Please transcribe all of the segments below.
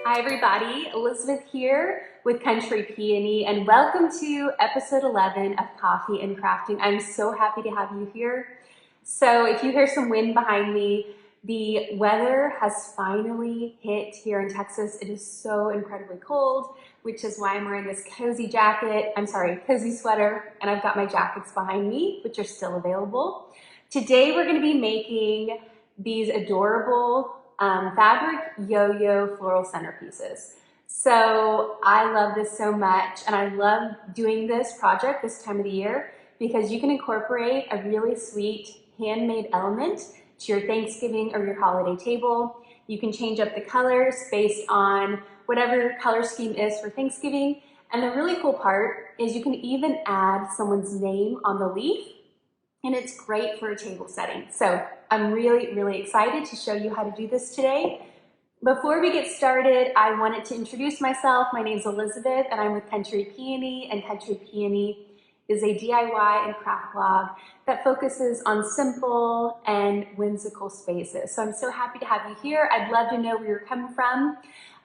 Hi everybody, Elizabeth here with Country Peony, and welcome to episode 11 of Coffee and Crafting. I'm so happy to have you here. So if you hear some wind behind me, the weather has finally hit here in Texas. It is so incredibly cold, which is why I'm wearing this cozy sweater, and I've got my jackets behind me, which are still available. Today we're going to be making these adorable fabric yo-yo floral centerpieces. So I love this so much, and I love doing this project this time of the year because you can incorporate a really sweet handmade element to your Thanksgiving or your holiday table. You can change up the colors based on whatever your color scheme is for Thanksgiving. And the really cool part is you can even add someone's name on the leaf, and it's great for a table setting. So I'm really excited to show you how to do this today. Before we get started, I wanted to introduce myself. My name is Elizabeth, and I'm with Country Peony, and Country Peony is a DIY and craft blog that focuses on simple and whimsical spaces. So I'm so happy to have you here. I'd love to know where you're coming from.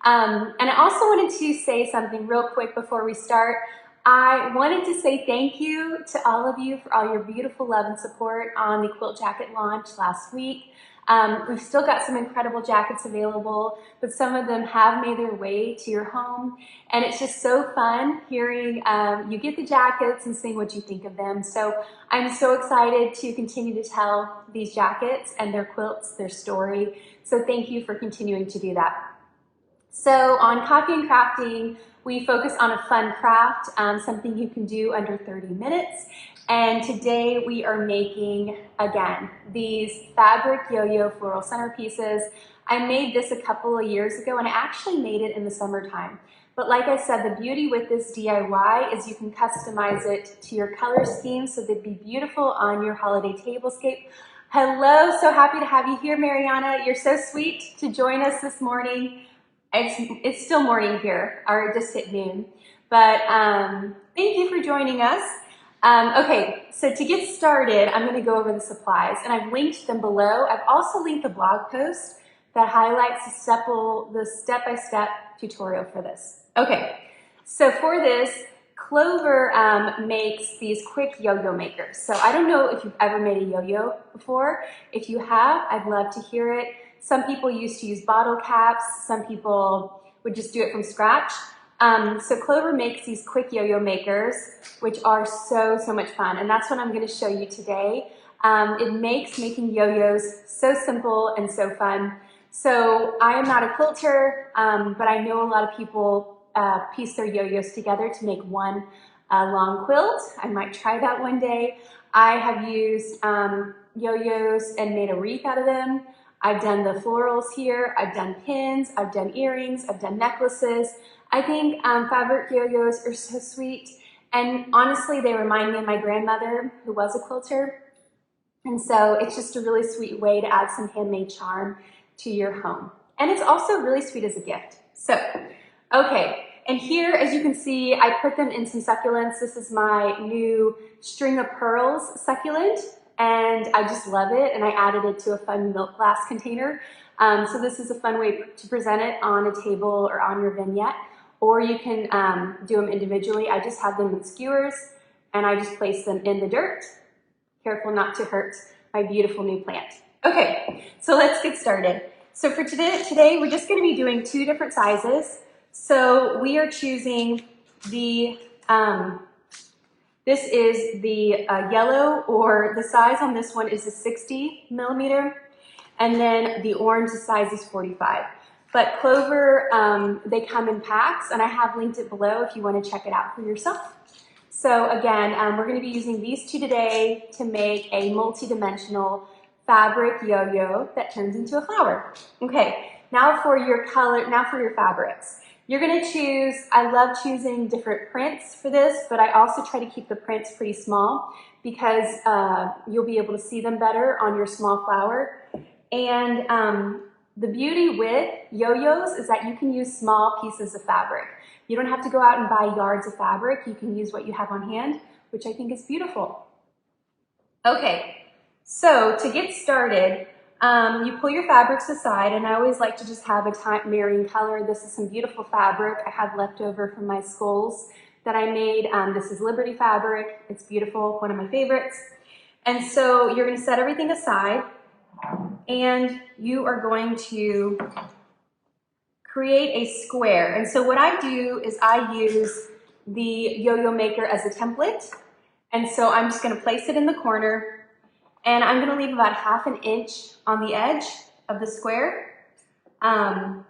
And I also wanted to say something real quick before we start. I wanted to say thank you to all of you for all your beautiful love and support on the quilt jacket launch last week. We've still got some incredible jackets available, but some of them have made their way to your home. And it's just so fun hearing you get the jackets and seeing what you think of them. So I'm so excited to continue to tell these jackets and their quilts, their story. So thank you for continuing to do that. So on Coffee and Crafting, we focus on a fun craft, something you can do under 30 minutes. And today we are making, again, these fabric yo-yo floral centerpieces. I made this a couple of years ago, and I actually made it in the summertime. But like I said, the beauty with this DIY is you can customize it to your color scheme so they'd be beautiful on your holiday tablescape. Hello, so happy to have you here, Mariana. You're so sweet to join us this morning. It's still morning here, or just hit noon. But thank you for joining us. Okay, so to get started, I'm going to go over the supplies, and I've linked them below. I've also linked the blog post that highlights the step-by-step tutorial for this. Okay, so for this, Clover makes these quick yo-yo makers. So I don't know if you've ever made a yo-yo before. If you have, I'd love to hear it. Some people used to use bottle caps. Some people would just do it from scratch. So Clover makes these quick yo-yo makers, which are so much fun. And that's what I'm going to show you today. It makes making yo-yos so simple and so fun. So I am not a quilter, but I know a lot of people piece their yo-yos together to make one long quilt. I might try that one day. I have used yo-yos and made a wreath out of them. I've done the florals here, I've done pins, I've done earrings, I've done necklaces. I think fabric yo-yos are so sweet, and honestly they remind me of my grandmother who was a quilter, and so it's just a really sweet way to add some handmade charm to your home. And it's also really sweet as a gift. So, okay, and here as you can see I put them in some succulents. This is my new String of Pearls succulent, and I just love it, and I added it to a fun milk glass container. So this is a fun way to present it on a table or on your vignette, or you can do them individually. I just have them in skewers, and I just place them in the dirt. Careful not to hurt my beautiful new plant. Okay, so let's get started. So for today we're just going to be doing two different sizes. So we are choosing the this is the yellow, or the size on this one is a 60 millimeter, and then the orange size is 45. But Clover, they come in packs, and I have linked it below if you want to check it out for yourself. So again, we're going to be using these two today to make a multi-dimensional fabric yo-yo that turns into a flower. Okay, now for your fabrics. You're going to choose, I love choosing different prints for this, but I also try to keep the prints pretty small because you'll be able to see them better on your small flower. And the beauty with yo-yos is that you can use small pieces of fabric. You don't have to go out and buy yards of fabric. You can use what you have on hand, which I think is beautiful. Okay, so to get started, You pull your fabrics aside, and I always like to just have a marrying color. This is some beautiful fabric I have left over from my skulls that I made. This is Liberty fabric. It's beautiful, one of my favorites. And so you're going to set everything aside, and you are going to create a square. And so what I do is I use the yo-yo maker as a template. And so I'm just going to place it in the corner, and I'm going to leave about 1/2 inch on the edge of the square. And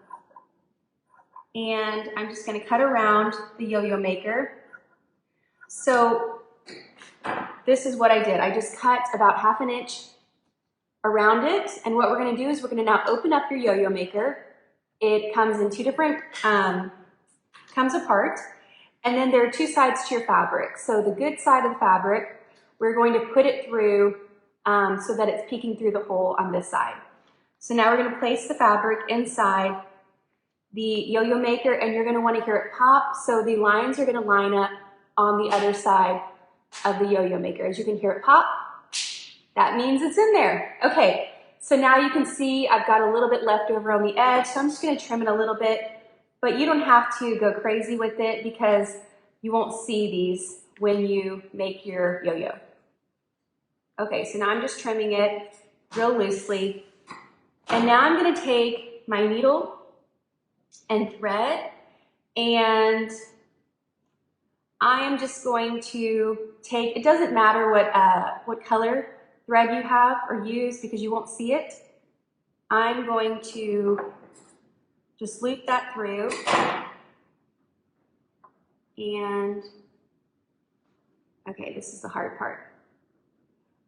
I'm just going to cut around the yo-yo maker. So this is what I did. I just cut about 1/2 inch around it. And what we're going to do is we're going to now open up your yo-yo maker. It comes in 2 different, comes apart. And then there are 2 sides to your fabric. So the good side of the fabric, we're going to put it through so that it's peeking through the hole on this side. So now we're going to place the fabric inside the yo-yo maker, and you're going to want to hear it pop. So the lines are going to line up on the other side of the yo-yo maker. As you can hear it pop, that means it's in there. Okay, so now you can see I've got a little bit left over on the edge, so I'm just going to trim it a little bit. But you don't have to go crazy with it because you won't see these when you make your yo-yo. Okay, so now I'm just trimming it real loosely. And now I'm going to take my needle and thread, and I am just going to take, it doesn't matter what color thread you have or use because you won't see it. I'm going to just loop that through, and okay, this is the hard part.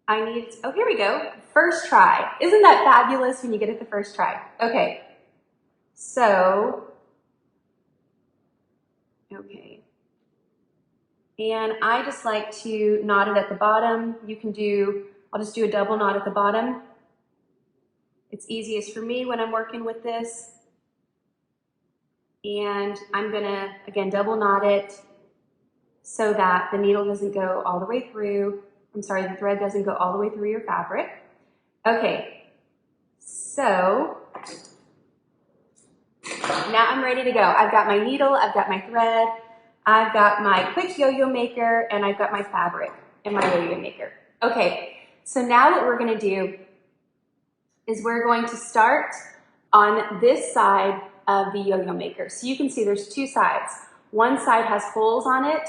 Oh, here we go, first try. Isn't that fabulous when you get it the first try? Okay, so, okay. And I just like to knot it at the bottom. You can do, I'll just do a double knot at the bottom. It's easiest for me when I'm working with this. And I'm gonna, again, double knot it so that the needle doesn't go all the way through. I'm sorry, the thread doesn't go all the way through your fabric. Okay, so now I'm ready to go. I've got my needle, I've got my thread, I've got my quick yo-yo maker, and I've got my fabric in my yo-yo maker. Okay, so now what we're gonna do is we're going to start on this side of the yo-yo maker. So you can see there's 2 sides. One side has holes on it.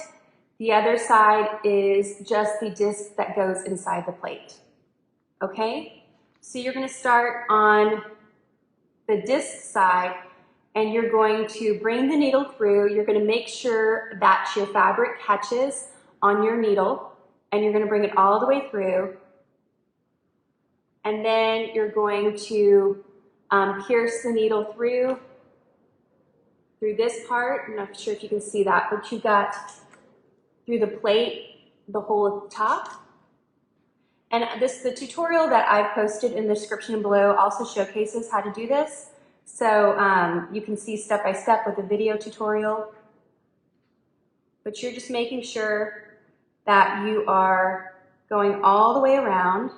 The other side is just the disc that goes inside the plate. Okay? So you're going to start on the disc side, and you're going to bring the needle through. You're going to make sure that your fabric catches on your needle, and you're going to bring it all the way through. And then you're going to pierce the needle through this part. I'm not sure if you can see that, but you've got through the plate, the hole at the top. And the tutorial that I've posted in the description below also showcases how to do this. So you can see step by step with the video tutorial. But you're just making sure that you are going all the way around.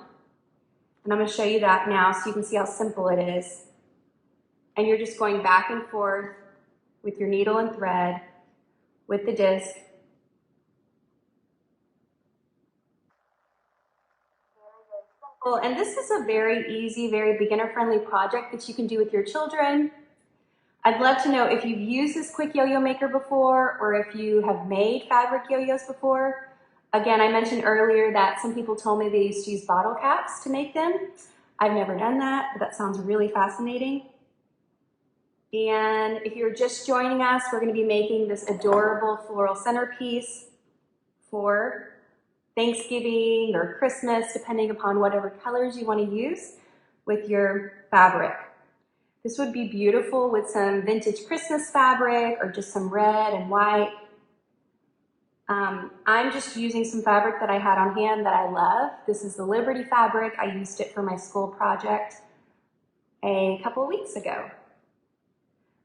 And I'm going to show you that now so you can see how simple it is. And you're just going back and forth with your needle and thread, with the disc. And this is a very easy, very beginner-friendly project that you can do with your children. I'd love to know if you've used this quick yo-yo maker before, or if you have made fabric yo-yos before. Again, I mentioned earlier that some people told me they used to use bottle caps to make them. I've never done that, but that sounds really fascinating. And if you're just joining us, we're going to be making this adorable floral centerpiece for Thanksgiving or Christmas, depending upon whatever colors you want to use with your fabric. This would be beautiful with some vintage Christmas fabric or just some red and white. I'm just using some fabric that I had on hand that I love. This is the Liberty fabric. I used it for my school project a couple of weeks ago.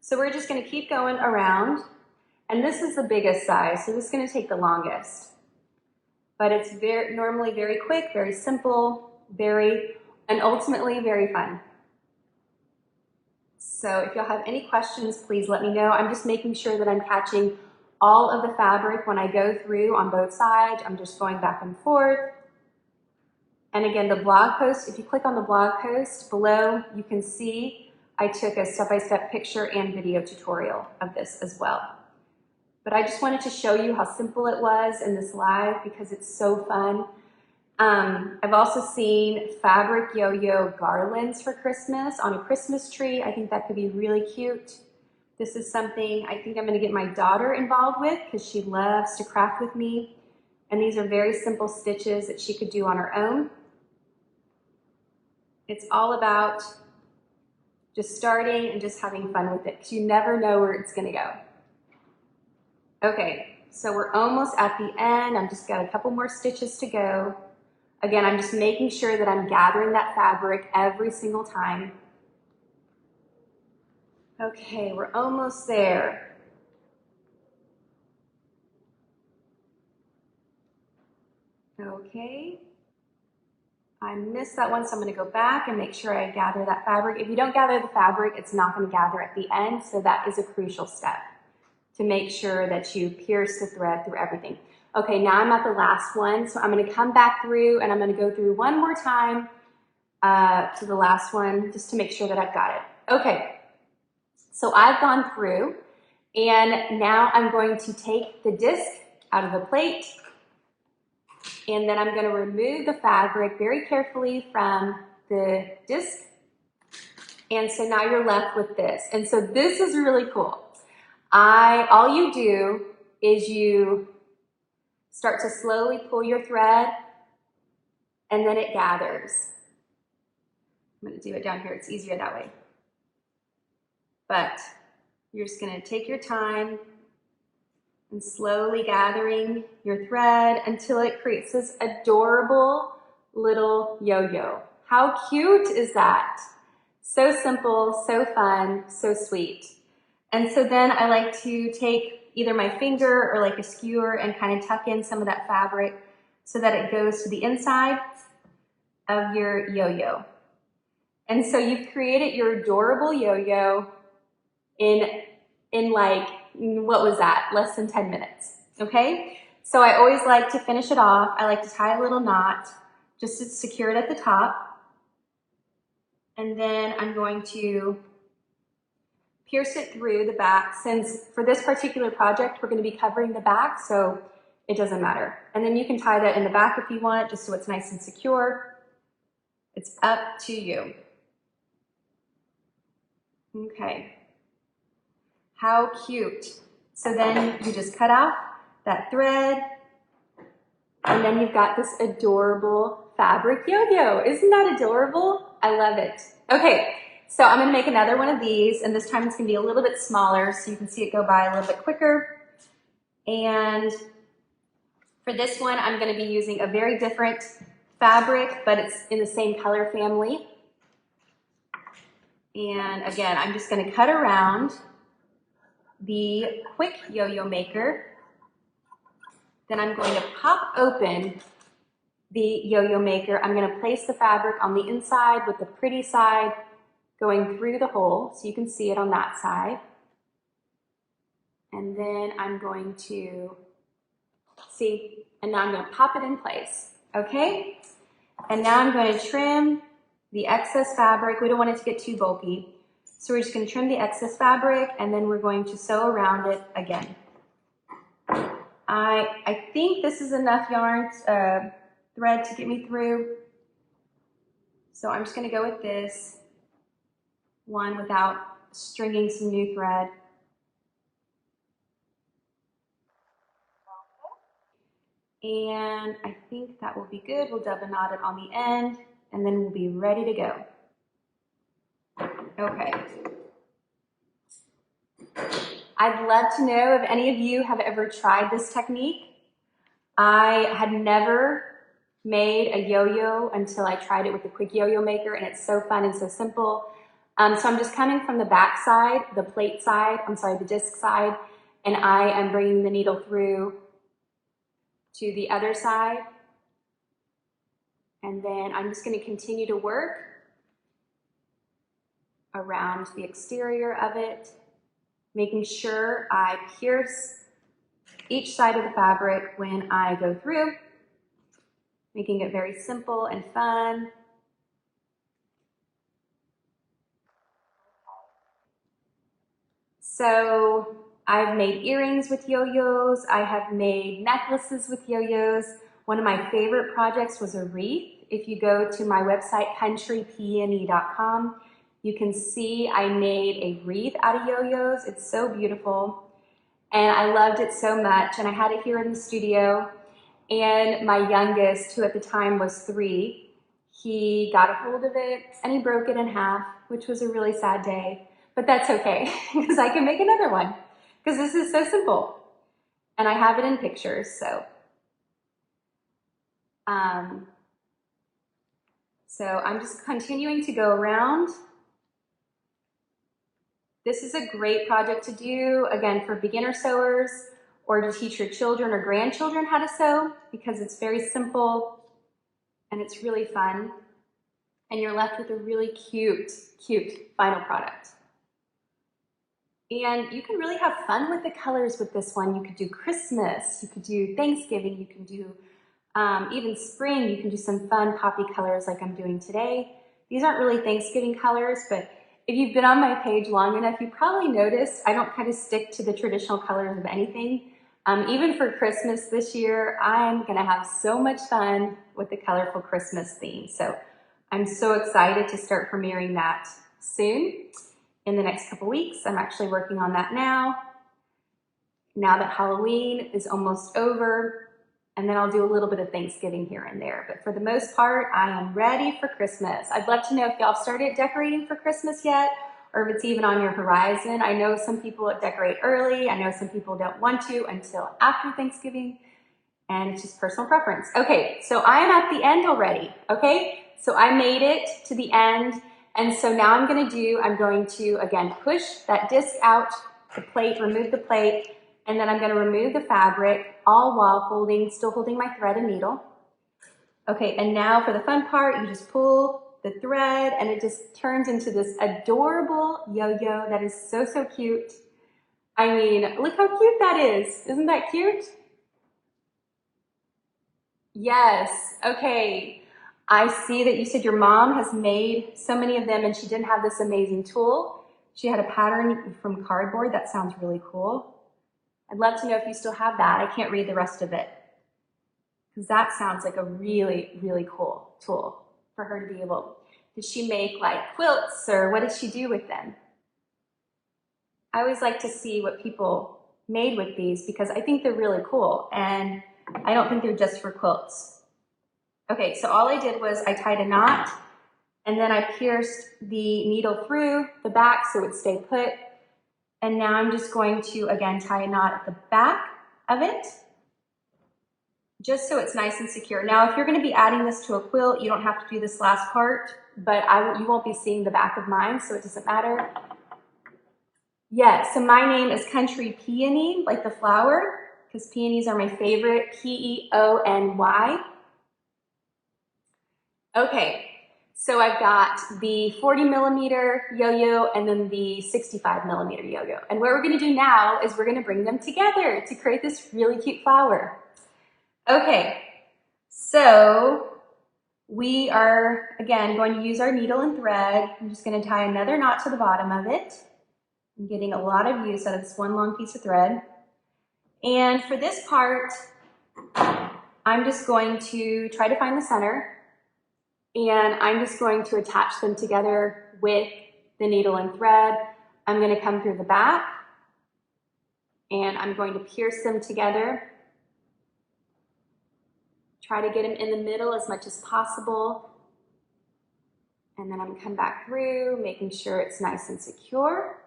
So we're just going to keep going around, and this is the biggest size, so this is going to take the longest. But it's normally very quick, very simple, very and ultimately very fun. So if y'all have any questions, please let me know. I'm just making sure that I'm catching all of the fabric when I go through on both sides. I'm just going back and forth. And again, the blog post, if you click on the blog post below, you can see I took a step-by-step picture and video tutorial of this as well. But I just wanted to show you how simple it was in this live because it's so fun. I've also seen fabric yo-yo garlands for Christmas on a Christmas tree. I think that could be really cute. This is something I think I'm going to get my daughter involved with because she loves to craft with me. And these are very simple stitches that she could do on her own. It's all about just starting and just having fun with it because you never know where it's going to go. Okay, so we're almost at the end. I've just got a couple more stitches to go. Again, I'm just making sure that I'm gathering that fabric every single time. Okay, we're almost there. Okay, I missed that one, so I'm going to go back and make sure I gather that fabric. If you don't gather the fabric, it's not going to gather at the end, so that is a crucial step to make sure that you pierce the thread through everything. Okay, now I'm at the last one, so I'm going to come back through and I'm going to go through one more time to the last one just to make sure that I've got it. Okay, so I've gone through and now I'm going to take the disc out of the plate and then I'm going to remove the fabric very carefully from the disc. And so now you're left with this. And so this is really cool. All you do is you start to slowly pull your thread and then it gathers. I'm going to do it down here. It's easier that way. But you're just going to take your time and slowly gathering your thread until it creates this adorable little yo-yo. How cute is that? So simple, so fun, so sweet. And so then I like to take either my finger or like a skewer and kind of tuck in some of that fabric so that it goes to the inside of your yo-yo. And so you've created your adorable yo-yo in like, what was that? Less than 10 minutes, okay? So I always like to finish it off. I like to tie a little knot just to secure it at the top. And then I'm going to pierce it through the back. Since for this particular project, we're going to be covering the back, so it doesn't matter. And then you can tie that in the back if you want, just so it's nice and secure. It's up to you. Okay. How cute. So then you just cut off that thread, and then you've got this adorable fabric yo-yo. Isn't that adorable? I love it. Okay, so I'm going to make another one of these, and this time it's going to be a little bit smaller so you can see it go by a little bit quicker. And for this one, I'm going to be using a very different fabric, but it's in the same color family. And again, I'm just going to cut around the quick yo-yo maker. Then I'm going to pop open the yo-yo maker. I'm going to place the fabric on the inside with the pretty side going through the hole so you can see it on that side. And then I'm going to see, and now I'm going to pop it in place. Okay? And now I'm going to trim the excess fabric. We don't want it to get too bulky. So we're just going to trim the excess fabric and then we're going to sew around it again. I think this is enough yarn, thread to get me through. So I'm just going to go with this one without stringing some new thread. And I think that will be good. We'll double knot it on the end and then we'll be ready to go. Okay. I'd love to know if any of you have ever tried this technique. I had never made a yo-yo until I tried it with the quick yo-yo maker, and it's so fun and so simple. So I'm just coming from the back side, the plate side, the disc side, and I am bringing the needle through to the other side. And then I'm just going to continue to work around the exterior of it, making sure I pierce each side of the fabric when I go through, making it very simple and fun. So I've made earrings with yo-yos. I have made necklaces with yo-yos. One of my favorite projects was a wreath. If you go to my website, countrypeony.com, you can see I made a wreath out of yo-yos. It's so beautiful. And I loved it so much. And I had it here in the studio. And my youngest, who at the time was 3, he got a hold of it and he broke it in half, which was a really sad day. But that's okay, because I can make another one, because this is so simple. And I have it in pictures, so. So I'm just continuing to go around. This is a great project to do, again, for beginner sewers, or to teach your children or grandchildren how to sew, because it's very simple and it's really fun. And you're left with a really cute, cute final product. And you can really have fun with the colors with this one. You could do Christmas, you could do Thanksgiving, you can do even spring. You can do some fun poppy colors like I'm doing today. These aren't really Thanksgiving colors, but if you've been on my page long enough, you probably noticed I don't kind of stick to the traditional colors of anything. Even for Christmas this year, I'm gonna have so much fun with the colorful Christmas theme. So I'm so excited to start premiering that soon. In the next couple weeks. I'm actually working on that now that Halloween is almost over, and then I'll do a little bit of Thanksgiving here and there. But for the most part, I am ready for Christmas. I'd love to know if y'all started decorating for Christmas yet, or if it's even on your horizon. I know some people decorate early. I know some people don't want to until after Thanksgiving, and it's just personal preference. Okay, so I am at the end already, okay? So I made it to the end. And so now I'm going to, again, push that disc out the plate, remove the plate, and then I'm going to remove the fabric, all while still holding my thread and needle. Okay, and now for the fun part, you just pull the thread and it just turns into this adorable yo-yo that is so, so cute. I mean, look how cute that is. Isn't that cute? Yes, okay. I see that you said your mom has made so many of them and she didn't have this amazing tool. She had a pattern from cardboard. That sounds really cool. I'd love to know if you still have that. I can't read the rest of it, because that sounds like a really, really cool tool for her to be able. Did she make like quilts, or what did she do with them? I always like to see what people made with these, because I think they're really cool, and I don't think they're just for quilts. Okay, so all I did was I tied a knot, and then I pierced the needle through the back so it would stay put. And now I'm just going to, again, tie a knot at the back of it, just so it's nice and secure. Now, if you're going to be adding this to a quilt, you don't have to do this last part, but you won't be seeing the back of mine, so it doesn't matter. Yes, so my name is Country Peony, like the flower, because peonies are my favorite, P-E-O-N-Y. Okay, so I've got the 40 millimeter yo-yo and then the 65 millimeter yo-yo. And what we're gonna do now is we're gonna bring them together to create this really cute flower. Okay, so we are, again, going to use our needle and thread. I'm just gonna tie another knot to the bottom of it. I'm getting a lot of use out of this one long piece of thread. And for this part, I'm just going to try to find the center. And I'm just going to attach them together with the needle and thread. I'm going to come through the back, and I'm going to pierce them together. Try to get them in the middle as much as possible. And then I'm going to come back through, making sure it's nice and secure.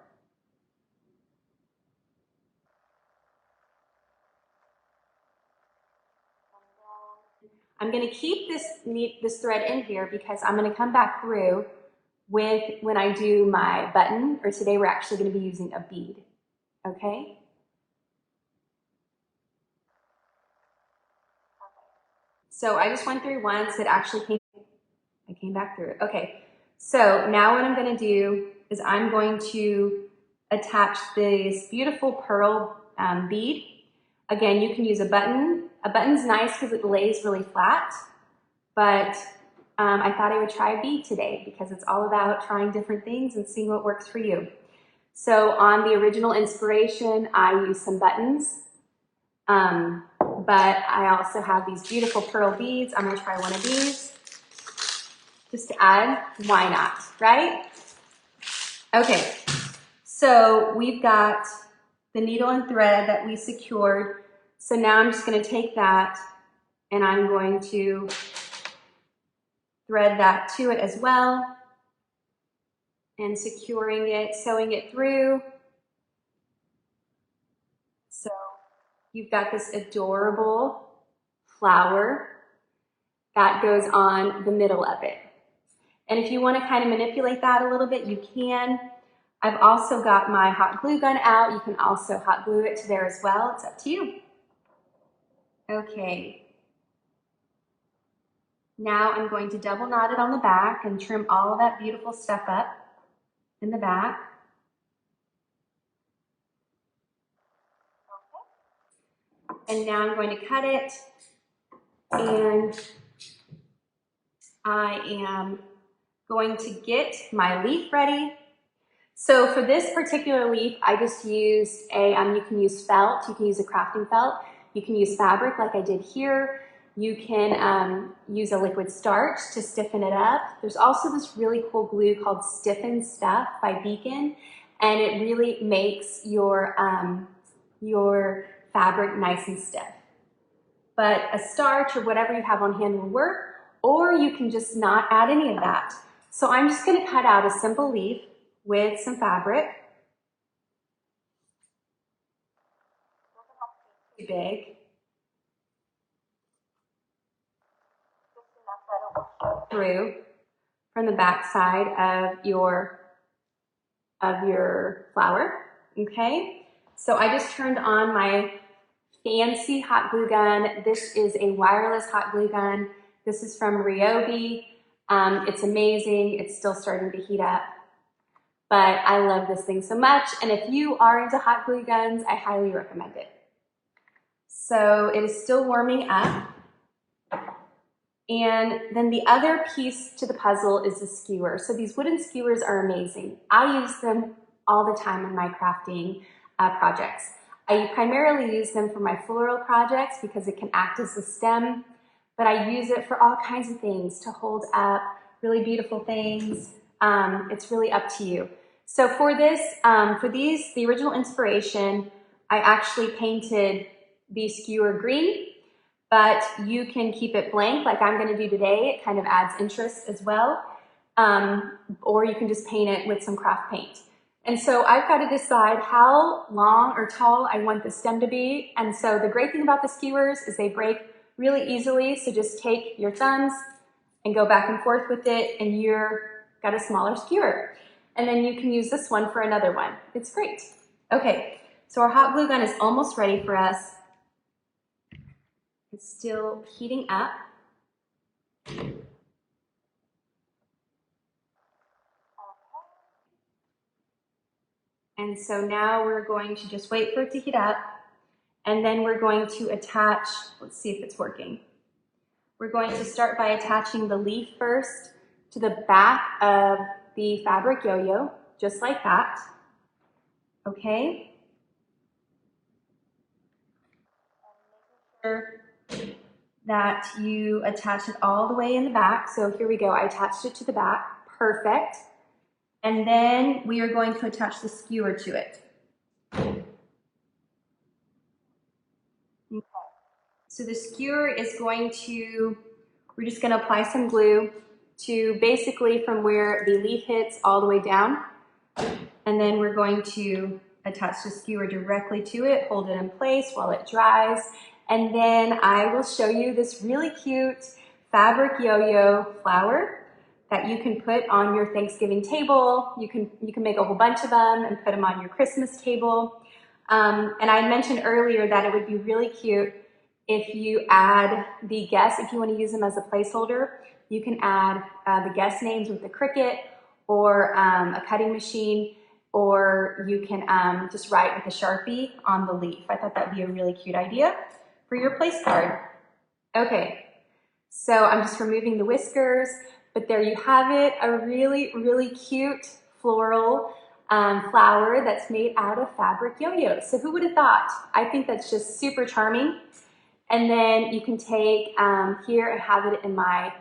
I'm going to keep this thread in here because I'm going to come back through when I do my button, or today we're actually going to be using a bead, okay? So I just went through once. It actually came I came back through it. Okay, so now what I'm going to do is I'm going to attach this beautiful pearl bead. Again, you can use a button. A button's nice because it lays really flat, but I thought I would try a bead today because it's all about trying different things and seeing what works for you. So on the original inspiration, I used some buttons, but I also have these beautiful pearl beads. I'm gonna try one of these just to add, why not, right? Okay, so we've got the needle and thread that we secured. So now I'm just gonna take that and I'm going to thread that to it as well and securing it, sewing it through. So you've got this adorable flower that goes on the middle of it. And if you want to kind of manipulate that a little bit, you can. I've also got my hot glue gun out. You can also hot glue it to there as well. It's up to you. Okay. Now I'm going to double knot it on the back and trim all of that beautiful stuff up in the back. And now I'm going to cut it, and I am going to get my leaf ready. So for this particular leaf, I just used you can use felt, you can use a crafting felt, you can use fabric like I did here, you can use a liquid starch to stiffen it up. There's also this really cool glue called Stiffen Stuff by Beacon, and it really makes your fabric nice and stiff. But a starch or whatever you have on hand will work, or you can just not add any of that. So I'm just going to cut out a simple leaf with some fabric. Too big. Through from the back side of your flower. Okay, so I just turned on my fancy hot glue gun. This is a wireless hot glue gun. This is from Ryobi. It's amazing. It's still starting to heat up, but I love this thing so much. And if you are into hot glue guns, I highly recommend it. So it is still warming up. And then the other piece to the puzzle is the skewer. So these wooden skewers are amazing. I use them all the time in my crafting projects. I primarily use them for my floral projects because it can act as a stem, but I use it for all kinds of things, to hold up really beautiful things. It's really up to you. So for this, the original inspiration, I actually painted the skewer green, but you can keep it blank like I'm going to do today. It kind of adds interest as well. Or you can just paint it with some craft paint. And so I've got to decide how long or tall I want the stem to be. And so the great thing about the skewers is they break really easily. So just take your thumbs and go back and forth with it, and you've got a smaller skewer. And then you can use this one for another one. It's great. Okay, so our hot glue gun is almost ready for us. It's still heating up. And so now we're going to just wait for it to heat up, and then we're going to attach, let's see if it's working. We're going to start by attaching the leaf first to the back of the fabric yo-yo, just like that. Okay? Make sure that you attach it all the way in the back. So here we go. I attached it to the back. Perfect. And then we are going to attach the skewer to it. Okay. So the skewer is going to, we're just going to apply some glue to basically from where the leaf hits all the way down. And then we're going to attach the skewer directly to it, hold it in place while it dries. And then I will show you this really cute fabric yo-yo flower that you can put on your Thanksgiving table. You can make a whole bunch of them and put them on your Christmas table. And I mentioned earlier that it would be really cute if you add the guests, if you want to use them as a placeholder, You can add the guest names with the Cricut or a cutting machine, or you can just write with a Sharpie on the leaf. I thought that'd be a really cute idea for your place card. Okay, so I'm just removing the whiskers, but there you have it, a really, really cute floral flower that's made out of fabric yo-yos. So who would have thought? I think that's just super charming. And then you can take here and have it in my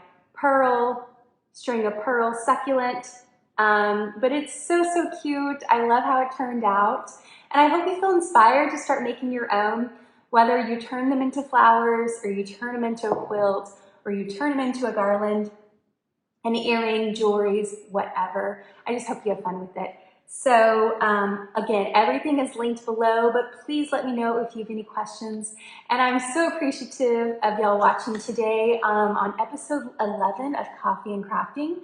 string of pearl succulent. But it's so, so cute. I love how it turned out. And I hope you feel inspired to start making your own, whether you turn them into flowers or you turn them into a quilt or you turn them into a garland, an earring, jewelries, whatever. I just hope you have fun with it. So again, everything is linked below, but please let me know if you have any questions. And I'm so appreciative of y'all watching today on episode 11 of Coffee and Crafting.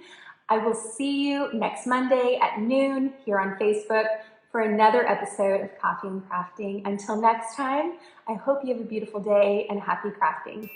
I will see you next Monday at noon here on Facebook for another episode of Coffee and Crafting. Until next time, I hope you have a beautiful day and happy crafting.